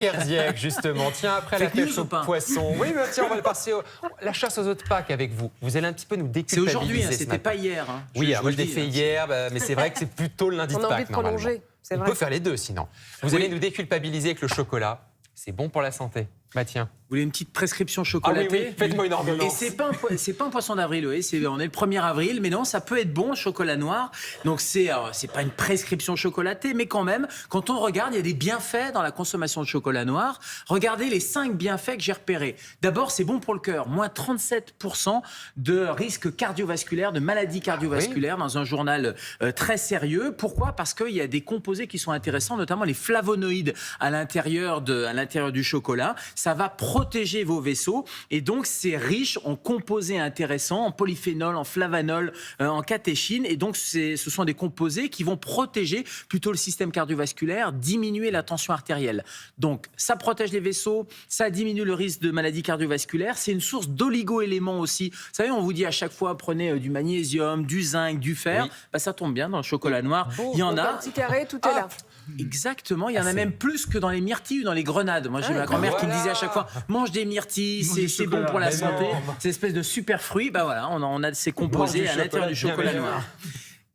Herzièque, justement. Tiens, après la pêche au poisson. Oui, mais tiens, on va passer la chasse aux œufs de Pâques avec vous. Vous allez un petit peu nous déculpabiliser. C'est aujourd'hui, hein, c'était pas hier. Hein. Oui, moi je l'ai fait hier, mais c'est vrai que c'est plutôt le lundi de Pâques. On a envie de prolonger. On peut faire les deux sinon. Vous allez nous déculpabiliser avec le chocolat. C'est bon pour la santé. Bah tiens. Vous voulez une petite prescription chocolatée? Ah oui, oui. Faites-moi une ordonnance. Et c'est pas un poisson d'avril, oui. On est le 1er avril, mais non, ça peut être bon, chocolat noir. Donc c'est pas une prescription chocolatée, mais quand même, quand on regarde, il y a des bienfaits dans la consommation de chocolat noir. Regardez les 5 bienfaits que j'ai repérés. D'abord, c'est bon pour le cœur. Moins 37% de risque cardiovasculaire, de maladies cardiovasculaires dans un journal très sérieux. Pourquoi? Parce qu'il y a des composés qui sont intéressants, notamment les flavonoïdes à l'intérieur du chocolat. Ça va protéger vos vaisseaux et donc c'est riche en composés intéressants, en polyphénol, en flavanol, en catéchine et donc ce sont des composés qui vont protéger plutôt le système cardiovasculaire, diminuer la tension artérielle. Donc ça protège les vaisseaux, ça diminue le risque de maladies cardiovasculaires, c'est une source d'oligo-éléments aussi. Vous savez, on vous dit à chaque fois prenez du magnésium, du zinc, du fer, bah, ça tombe bien dans le chocolat noir. Bon, il y en a. Un petit carré, tout est là. Exactement, il y en a même plus que dans les myrtilles ou dans les grenades. Moi, j'ai ma grand-mère qui me disait à chaque fois mange des myrtilles, c'est bon pour la santé. C'est une espèce de super fruit. Bah voilà, on a ces composés à l'intérieur du chocolat noir.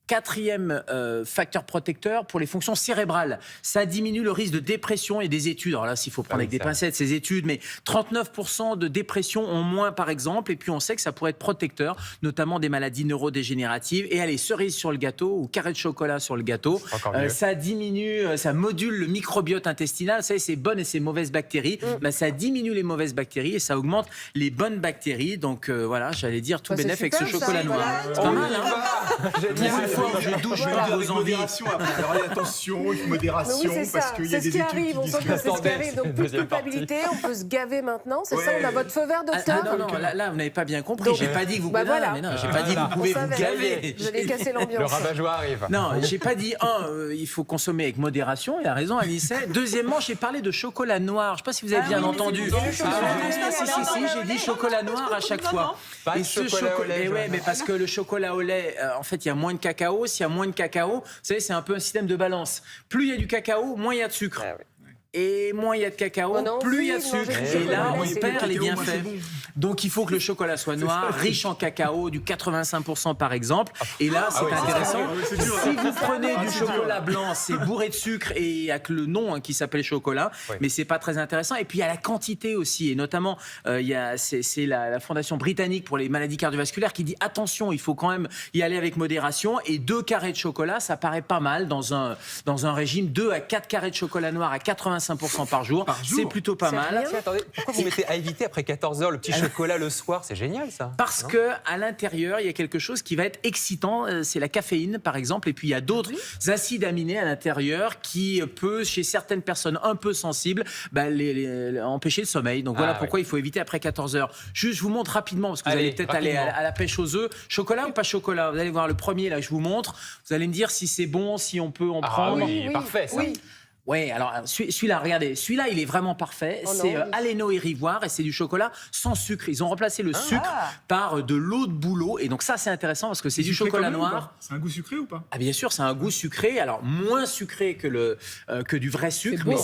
4e facteur protecteur pour les fonctions cérébrales. Ça diminue le risque de dépression et des études. Alors là, s'il faut prendre avec des pincettes ces études, mais 39% de dépression en moins par exemple. Et puis on sait que ça pourrait être protecteur, notamment des maladies neurodégénératives. Et allez, cerise sur le gâteau ou carré de chocolat sur le gâteau. Ça diminue, ça module le microbiote intestinal. Vous savez, ces bonnes et ces mauvaises bactéries. Bah, ça diminue les mauvaises bactéries et ça augmente les bonnes bactéries. Donc voilà, j'allais dire tout bénef avec ce chocolat noir. C'est pas mal, hein? Je douche pas vos envies. Modération après. Alors attention, modération, Oui, c'est parce ça. qu'il y a C'est ce des qui études arrive. qui On disent sent que c'est ce qui arrive. Donc plus de culpabilité, on peut se gaver maintenant. C'est ça, on a votre feu vert, docteur. Non, là, vous n'avez pas bien compris. J'ai pas dit que vous pouvez. voilà. Mais non, j'ai pas dit que vous pouvez vous gaver. Vous allez casser l'ambiance. Le rabat-joie arrive. Non, j'ai pas dit il faut consommer avec modération. Il a raison, Anicet. Deuxièmement, j'ai parlé de chocolat noir. Je sais pas si vous avez bien entendu. Si, j'ai dit chocolat noir à chaque fois. Pas de chocolat au lait. Mais parce que le chocolat au lait, en fait, il y a moins de cacao. S'il y a moins de cacao, vous savez, c'est un peu un système de balance. Plus il y a du cacao, moins il y a de sucre. Et moins il y a de cacao, plus il y a de sucre. Et là, on perd les bienfaits. Donc, il faut que le chocolat soit noir, riche en cacao, du 85% par exemple. Et là, c'est intéressant. Si vous prenez du chocolat blanc, c'est bourré de sucre et il n'y a que le nom qui s'appelle chocolat. Mais c'est pas très intéressant. Et puis, il y a la quantité aussi. Et notamment, c'est la Fondation britannique pour les maladies cardiovasculaires qui dit attention, il faut quand même y aller avec modération. Et 2 carrés de chocolat, ça paraît pas mal dans un régime. 2 à 4 carrés de chocolat noir à 85% par jour. C'est plutôt pas mal. Attendez, pourquoi vous mettez à éviter après 14h le petit chocolat le soir? C'est génial ça. Parce que à l'intérieur, il y a quelque chose qui va être excitant. C'est la caféine, par exemple. Et puis, il y a d'autres acides aminés à l'intérieur qui peut, chez certaines personnes un peu sensibles, empêcher le sommeil. Donc, voilà pourquoi il faut éviter après 14h. Juste, je vous montre rapidement, parce que vous allez peut-être aller à la pêche aux œufs. Chocolat ou pas chocolat? Vous allez voir le premier, là, je vous montre. Vous allez me dire si c'est bon, si on peut en prendre. Oui, parfait ça. Oui, alors celui-là, regardez, celui-là, il est vraiment parfait. C'est Aleno et Rivoire et c'est du chocolat sans sucre. Ils ont remplacé le sucre par de l'eau de bouleau. Et donc ça, c'est intéressant parce que c'est du chocolat noir. C'est un goût sucré ou pas? Ah bien sûr, c'est un goût sucré. Alors moins sucré que du vrai sucre, mais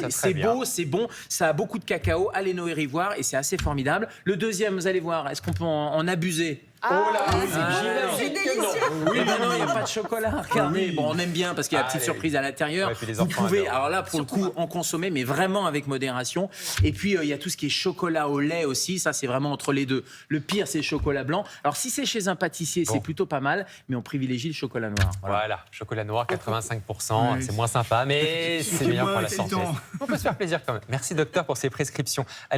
c'est beau, c'est bon. Ça a beaucoup de cacao, Aleno et Rivoire et c'est assez formidable. Le deuxième, vous allez voir, est-ce qu'on peut en abuser? C'est délicieux. Oui, non, il n'y a pas de chocolat. Regardez, bon, on aime bien parce qu'il y a la petite surprise à l'intérieur. Vous pouvez, alors là, pour le coup, en consommer, mais vraiment avec modération. Et puis, il y a tout ce qui est chocolat au lait aussi. Ça, c'est vraiment entre les deux. Le pire, c'est le chocolat blanc. Alors, si c'est chez un pâtissier, c'est plutôt pas mal, mais on privilégie le chocolat noir. Voilà, chocolat noir, 85%. C'est moins sympa, mais c'est meilleur pour la santé. On peut se faire plaisir quand même. Merci, docteur, pour ces prescriptions. Allez,